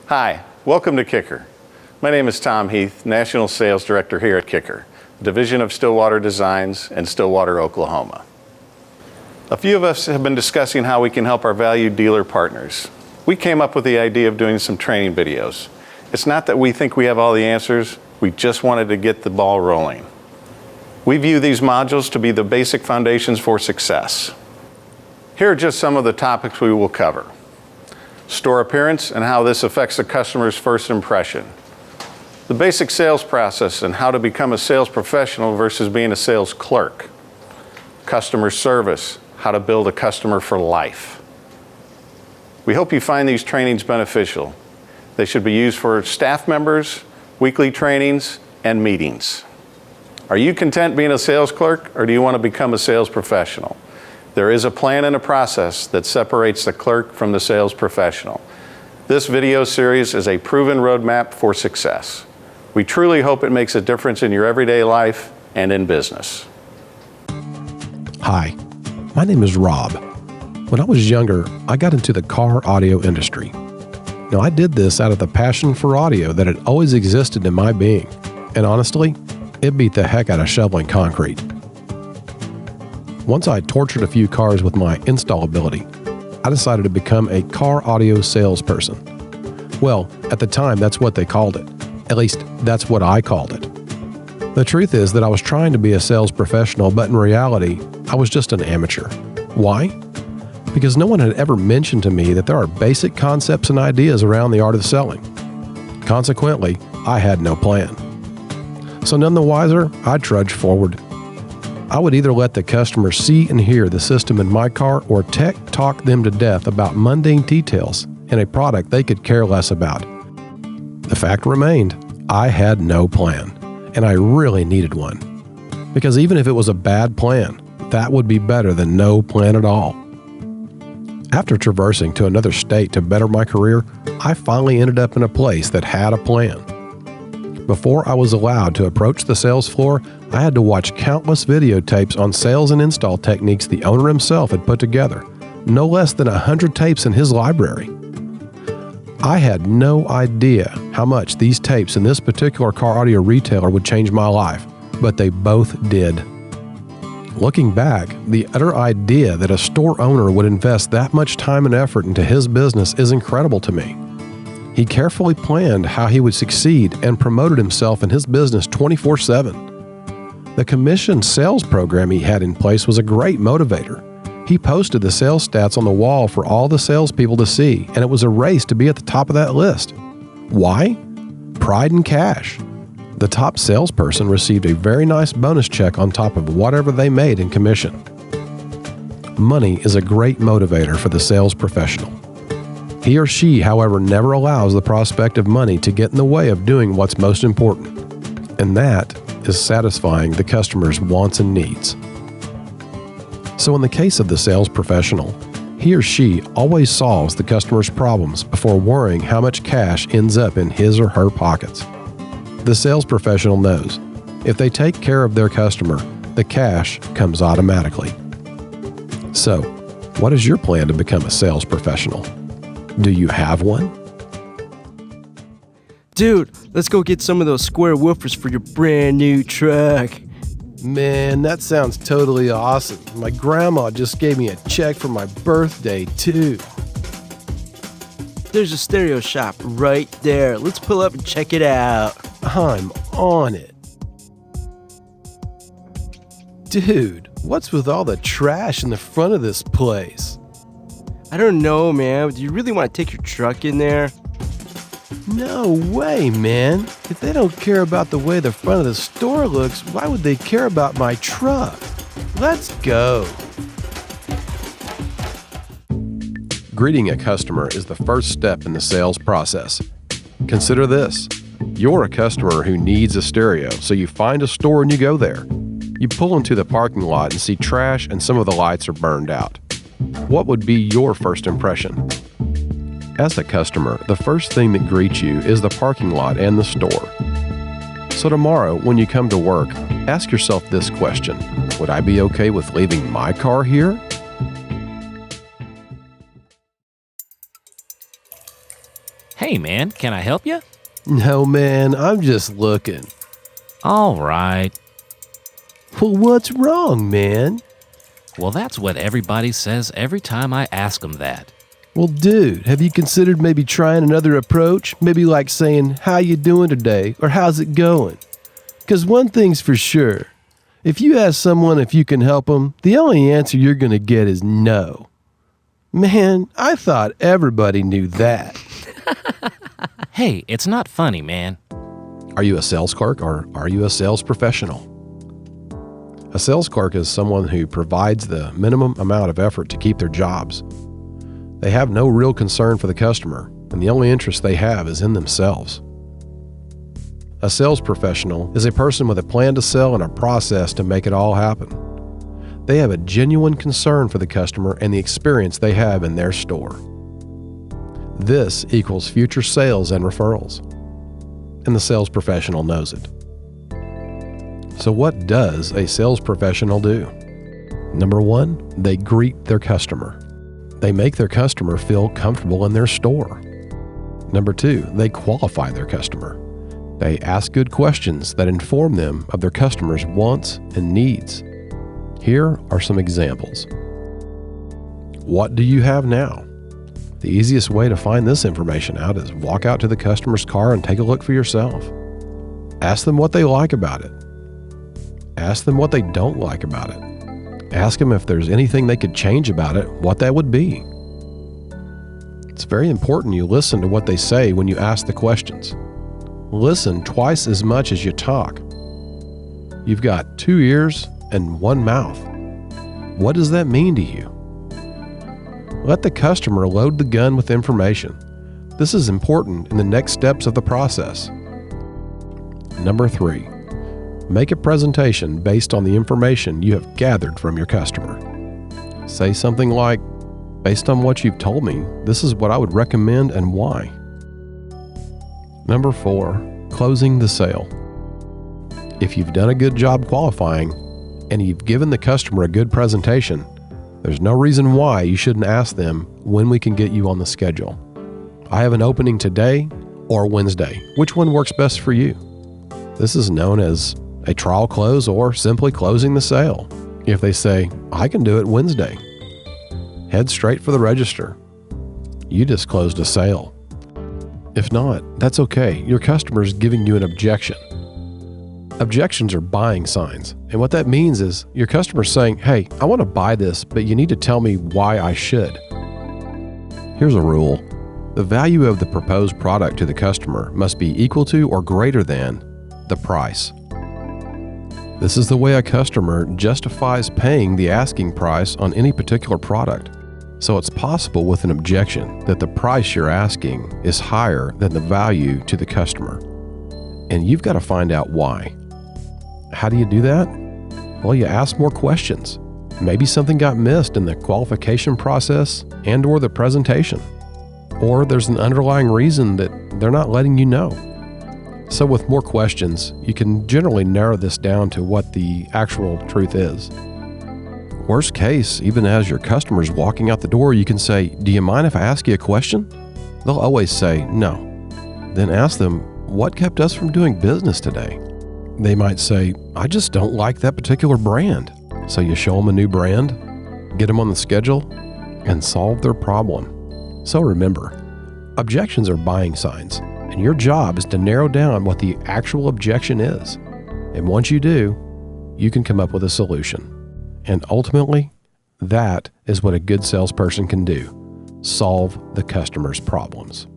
Hi, welcome to Kicker. My name is Tom Heath, National Sales Director here at Kicker, Division of Stillwater Designs in Stillwater, Oklahoma. A few of us have been discussing how we can help our valued dealer partners. We came up with the idea of doing some training videos. It's not that we think we have all the answers, we just wanted to get the ball rolling. We view these modules to be the basic foundations for success. Here are just some of the topics we will cover. Store appearance and how this affects the customer's first impression. The basic sales process and how to become a sales professional versus being a sales clerk. Customer service, how to build a customer for life. We hope you find these trainings beneficial. They should be used for staff members, weekly trainings, and meetings. Are you content being a sales clerk, or do you want to become a sales professional? There is a plan and a process that separates the clerk from the sales professional. This video series is a proven roadmap for success. We truly hope it makes a difference in your everyday life and in business. Hi, my name is Rob. When I was younger, I got into the car audio industry. Now, I did this out of the passion for audio that had always existed in my being. And honestly, it beat the heck out of shoveling concrete. Once I tortured a few cars with my install ability, I decided to become a car audio salesperson. Well, at the time, that's what they called it. At least, that's what I called it. The truth is that I was trying to be a sales professional, but in reality, I was just an amateur. Why? Because no one had ever mentioned to me that there are basic concepts and ideas around the art of selling. Consequently, I had no plan. So none the wiser, I trudged forward. I would either let the customer see and hear the system in my car or tech talk them to death about mundane details in a product they could care less about. The fact remained, I had no plan, and I really needed one. Because even if it was a bad plan, that would be better than no plan at all. After traversing to another state to better my career, I finally ended up in a place that had a plan. Before I was allowed to approach the sales floor, I had to watch countless videotapes on sales and install techniques the owner himself had put together, no less than 100 tapes in his library. I had no idea how much these tapes in this particular car audio retailer would change my life, but they both did. Looking back, the utter idea that a store owner would invest that much time and effort into his business is incredible to me. He carefully planned how he would succeed and promoted himself in his business 24/7. The commission sales program he had in place was a great motivator. He posted the sales stats on the wall for all the salespeople to see, and it was a race to be at the top of that list. Why? Pride and cash. The top salesperson received a very nice bonus check on top of whatever they made in commission. Money is a great motivator for the sales professional. He or she, however, never allows the prospect of money to get in the way of doing what's most important, and that is satisfying the customer's wants and needs. So in the case of the sales professional, he or she always solves the customer's problems before worrying how much cash ends up in his or her pockets. The sales professional knows if they take care of their customer, the cash comes automatically. So, what is your plan to become a sales professional? Do you have one? Dude, let's go get some of those square woofers for your brand new truck. Man, that sounds totally awesome. My grandma just gave me a check for my birthday, too. There's a stereo shop right there. Let's pull up and check it out. I'm on it. Dude, what's with all the trash in the front of this place? I don't know, man. Do you really want to take your truck in there? No way, man. If they don't care about the way the front of the store looks, why would they care about my truck? Let's go. Greeting a customer is the first step in the sales process. Consider this. You're a customer who needs a stereo, so you find a store and you go there. You pull into the parking lot and see trash and some of the lights are burned out. What would be your first impression? As a customer, the first thing that greets you is the parking lot and the store. So tomorrow, when you come to work, ask yourself this question: would I be okay with leaving my car here? Hey, man, can I help you? No, man, I'm just looking. All right. Well, what's wrong, man? Well, that's what everybody says every time I ask them that. Well, dude, have you considered maybe trying another approach? Maybe like saying, how you doing today? Or how's it going? Because one thing's for sure. If you ask someone if you can help them, the only answer you're going to get is no. Man, I thought everybody knew that. Hey, it's not funny, man. Are you a sales clerk or are you a sales professional? A sales clerk is someone who provides the minimum amount of effort to keep their jobs. They have no real concern for the customer, and the only interest they have is in themselves. A sales professional is a person with a plan to sell and a process to make it all happen. They have a genuine concern for the customer and the experience they have in their store. This equals future sales and referrals, and the sales professional knows it. So what does a sales professional do? Number one, they greet their customer. They make their customer feel comfortable in their store. Number two, they qualify their customer. They ask good questions that inform them of their customer's wants and needs. Here are some examples. What do you have now? The easiest way to find this information out is walk out to the customer's car and take a look for yourself. Ask them what they like about it. Ask them what they don't like about it. Ask them if there's anything they could change about it, what that would be. It's very important you listen to what they say when you ask the questions. Listen twice as much as you talk. You've got 2 ears and 1 mouth. What does that mean to you? Let the customer load the gun with information. This is important in the next steps of the process. Number 3, make a presentation based on the information you have gathered from your customer. Say something like, based on what you've told me, this is what I would recommend and why. Number 4, closing the sale. If you've done a good job qualifying and you've given the customer a good presentation, there's no reason why you shouldn't ask them when we can get you on the schedule. I have an opening today or Wednesday. Which one works best for you? This is known as a trial close or simply closing the sale. If they say, I can do it Wednesday, head straight for the register. You just closed a sale. If not, that's okay. Your customer's giving you an objection. Objections are buying signs. And what that means is your customer's saying, hey, I want to buy this, but you need to tell me why I should. Here's a rule. The value of the proposed product to the customer must be equal to or greater than the price. This is the way a customer justifies paying the asking price on any particular product. So it's possible with an objection that the price you're asking is higher than the value to the customer. And you've got to find out why. How do you do that? Well, you ask more questions. Maybe something got missed in the qualification process and or the presentation. Or there's an underlying reason that they're not letting you know. So with more questions, you can generally narrow this down to what the actual truth is. Worst case, even as your customer's walking out the door, you can say, do you mind if I ask you a question? They'll always say no. Then ask them, what kept us from doing business today? They might say, I just don't like that particular brand. So you show them a new brand, get them on the schedule, and solve their problem. So remember, objections are buying signs, and your job is to narrow down what the actual objection is. And once you do, you can come up with a solution. And ultimately, that is what a good salesperson can do: solve the customer's problems.